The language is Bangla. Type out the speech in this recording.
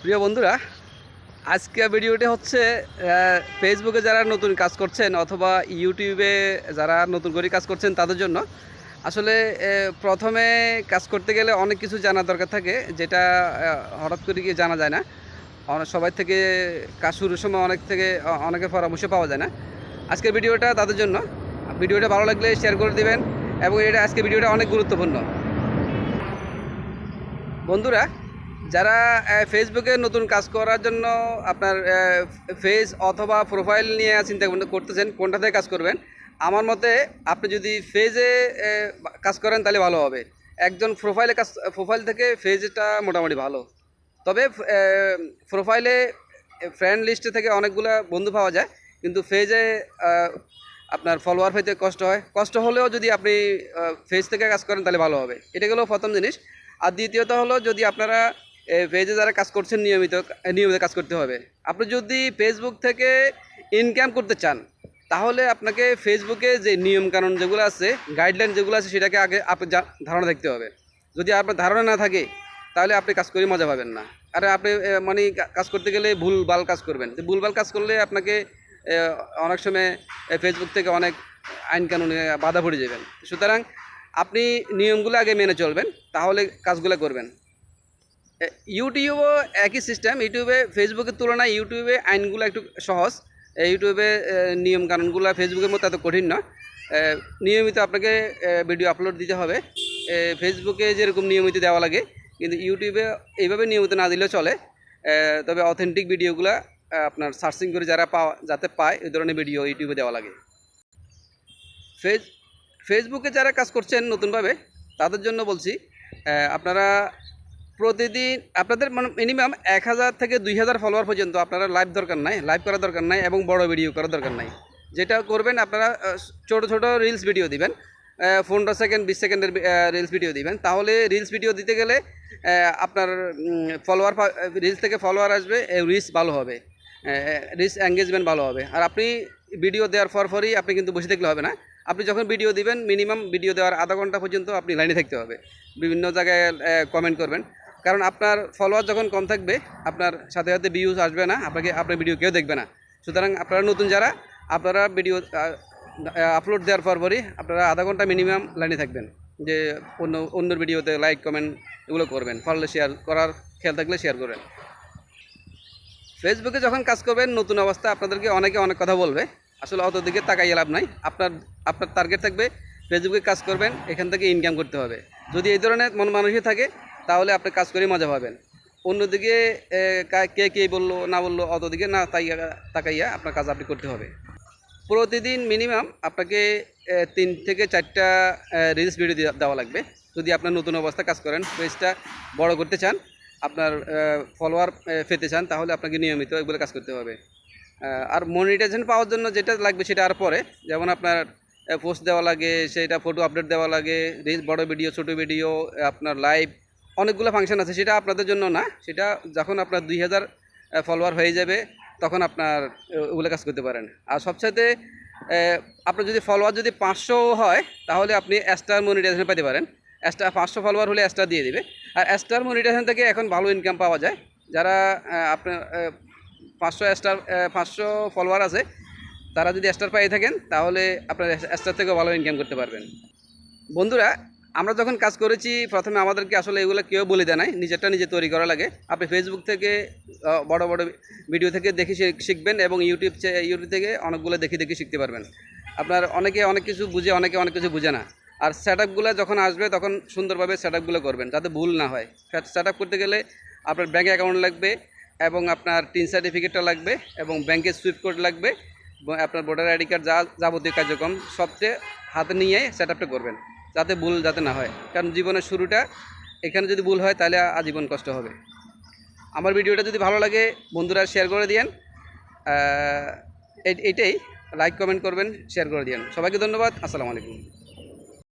প্রিয় বন্ধুরা, আজকে ভিডিওটি হচ্ছে ফেসবুকে যারা নতুন কাজ করছেন অথবা ইউটিউবে যারা নতুন করে কাজ করছেন তাদের জন্য। আসলে প্রথমে কাজ করতে গেলে অনেক কিছু জানার দরকার থাকে, যেটা হঠাৎ করে গিয়ে জানা যায় না। সবাই থেকে কাজ শুরুর সময় অনেকের পরামর্শ পাওয়া যায় না। আজকের ভিডিওটা তাদের জন্য। ভিডিওটা ভালো লাগলে শেয়ার করে দিবেন, এবং আজকের ভিডিওটা অনেক গুরুত্বপূর্ণ। বন্ধুরা, যারা ফেসবুকে নতুন কাজ করার জন্য আপনার ফেস অথবা প্রোফাইল নিয়ে চিন্তা করতেছেন কোনটাতে কাজ করবেন, আমার মতে আপনি যদি ফেজে কাজ করেন তাহলে ভালো হবে। একজন প্রোফাইল থেকে ফেজটা মোটামুটি ভালো। তবে প্রোফাইলে ফ্রেন্ড লিস্টে থেকে অনেকগুলো বন্ধু পাওয়া যায়, কিন্তু ফেজে আপনার ফলোয়ার পেতে কষ্ট হলেও যদি আপনি ফেজ থেকে কাজ করেন তাহলে ভালো হবে। এটা গেলো প্রথম জিনিস। আর দ্বিতীয়ত হলো, যদি আপনারা পেজে যারা কাজ করছেন নিয়মিত কাজ করতে হবে। আপনি যদি ফেসবুক থেকে ইনকাম করতে চান, তাহলে আপনাকে ফেসবুকে যে নিয়মকানুন যেগুলো আছে, গাইডলাইন যেগুলো আছে, সেটাকে আগে আপনি ধারণা দেখতে হবে। যদি আপনার ধারণা না থাকে, তাহলে আপনি কাজ করে মজা পাবেন না। আর আপনি মানে কাজ করতে গেলে ভুলভাল কাজ করবেন। ভুলভাল কাজ করলে আপনাকে অনেক সময় ফেসবুক থেকে অনেক আইন কানুনে বাধা পড়ে যাবেন। সুতরাং আপনি নিয়মগুলো আগে মেনে চলবেন, তাহলে কাজগুলো করবেন। ইউটিউবও একই সিস্টেম। ফেসবুকের তুলনায় ইউটিউবে আইনগুলো একটু সহজ। ইউটিউবে নিয়মকানুনগুলো ফেসবুকের মতো এত কঠিন না। নিয়মিত আপনাকে ভিডিও আপলোড দিতে হবে। ফেসবুকে যেরকম নিয়মিত দেওয়া লাগে, কিন্তু ইউটিউবে এইভাবে নিয়মিত না দিলেও চলে। তবে অথেন্টিক ভিডিওগুলো আপনার সার্চিং করে যাতে পায়, এই ধরনের ভিডিও ইউটিউবে দেওয়া লাগে। ফেসবুকে যারা কাজ করছেন নতুনভাবে, তাদের জন্য বলছি, আপনারা প্রতিদিন আপনাদের মিনিমাম 1000 থেকে 2000 ফলোয়ার পর্যন্ত আপনারা লাইভ করার দরকার নাই, এবং বড় ভিডিও করার দরকার নাই। যেটা করবেন, আপনারা ছোট ছোট রিলস ভিডিও দিবেন। 15 সেকেন্ড 20 সেকেন্ডের রিলস ভিডিও দিবেন। তাহলে রিলস ভিডিও দিতে গেলে আপনার রিলস থেকে ফলোয়ার আসবে, রিচ ভালো হবে, রিচ এঙ্গেজমেন্ট ভালো হবে। আর আপনি ভিডিও দেওয়ার পরই আপনি কিন্তু বসে থাকলে হবে না। আপনি যখন ভিডিও দিবেন, মিনিমাম ভিডিও দেওয়ার আধা ঘন্টা পর্যন্ত আপনি লাইনে থাকতে হবে। বিভিন্ন জায়গায় কমেন্ট করবেন, কারণ আপনার ফলোয়ার যখন কম থাকবে, আপনার সাথে সাথে ভিউজ আসবে না, আপনার ভিডিও কেউ দেখবে না। সুতরাং আপনারা নতুন যারা, আপনারা ভিডিও আপলোড দেওয়ার পরই আপনারা আধা ঘন্টা মিনিমাম লাইনে থাকবেন, যে অন্য ভিডিওতে লাইক কমেন্ট এগুলো করবেন। পারলে শেয়ার করার খেয়াল থাকলে শেয়ার করবেন। ফেসবুকে যখন কাজ করবেন নতুন অবস্থা, আপনাদেরকে অনেকে অনেক কথা বলবে। আসলে অত দিকে তাকাইয়ে লাভ নাই। আপনার টার্গেট থাকবে ফেসবুকে কাজ করবেন, এখান থেকে ইনকাম করতে হবে। যদি এই ধরনের মন মানসিক থাকে, তাহলে আপনি কাজ করে মজা পাবেন। অন্যদিকে কে বললো না বললো, অত দিকে না তাকাইয়া আপনার কাজ আপনি করতে হবে। প্রতিদিন মিনিমাম আপনাকে 3 থেকে 4টা রিলস ভিডিও দেওয়া লাগবে। যদি আপনার নতুন অবস্থা কাজ করেন, পেজটা বড় করতে চান, আপনার ফলোয়ার পেতে চান, তাহলে আপনাকে নিয়মিত এগুলো কাজ করতে হবে। আর মনিটাইজেশন পাওয়ার জন্য যেটা লাগবে সেটা আর পরে, যেমন আপনার পোস্ট দেওয়া লাগে, সেটা ফটো আপডেট দেওয়া লাগে, রিলস, বড় ভিডিও, ছোটো ভিডিও, আপনার লাইভ, অনেকগুলো ফাংশন আছে। সেটা আপনাদের জন্য না, সেটা যখন আপনার 2000 ফলোয়ার হয়ে যাবে, তখন আপনার ওগুলো কাজ করতে পারেন। আর সবচাইতে আপনার যদি ফলোয়ার যদি 500 হয়, তাহলে আপনি স্টার মনিটাইজেশন পেতে পারেন। 500 ফলোয়ার হলে স্টার দিয়ে দিবে। আর স্টার মনিটাইজেশন থেকে এখন ভালো ইনকাম পাওয়া যায়। যারা আপনার 500 ফলোয়ার আছে, তারা যদি স্টার পেয়ে থাকেন, তাহলে আপনার স্টার থেকেও ভালো ইনকাম করতে পারবেন। বন্ধুরা, আমরা যখন কাজ করেছি, প্রথমে আমাদেরকে আসলে এগুলো কেউ বলে দেয় নাই, নিজে তৈরি করা লাগে। আপনি ফেসবুক থেকে বড় ভিডিও থেকে দেখে শিখবেন, এবং ইউটিউব থেকে অনেকগুলো দেখে শিখতে পারবেন। আপনার অনেকে অনেক কিছু বুঝে, অনেকে অনেক কিছু বুঝে না। আর সেট আপগুলো যখন আসবে, তখন সুন্দরভাবে সেট আপগুলো করবেন, যাতে ভুল না হয়। সেট আপ করতে গেলে আপনার ব্যাঙ্ক অ্যাকাউন্ট লাগবে, এবং আপনার টিন সার্টিফিকেটটা লাগবে, এবং ব্যাংকের সুইফট কোড লাগবে, আপনার ভোটার আইডি কার্ড, যাবতীয় কার্যক্রম সবচেয়ে হাতে নিয়ে সেট আপটা করবেন, যাতে ভুল না হয়। কারণ জীবনের শুরুটা এখানে যদি ভুল হয়, তাহলে আজীবন কষ্ট হবে। আমার ভিডিওটা যদি ভালো লাগে, বন্ধুরা শেয়ার করে দিয়েন। এইটাই, লাইক কমেন্ট করবেন, শেয়ার করে দিয়েন। সবাইকে ধন্যবাদ। আসসালামু আলাইকুম।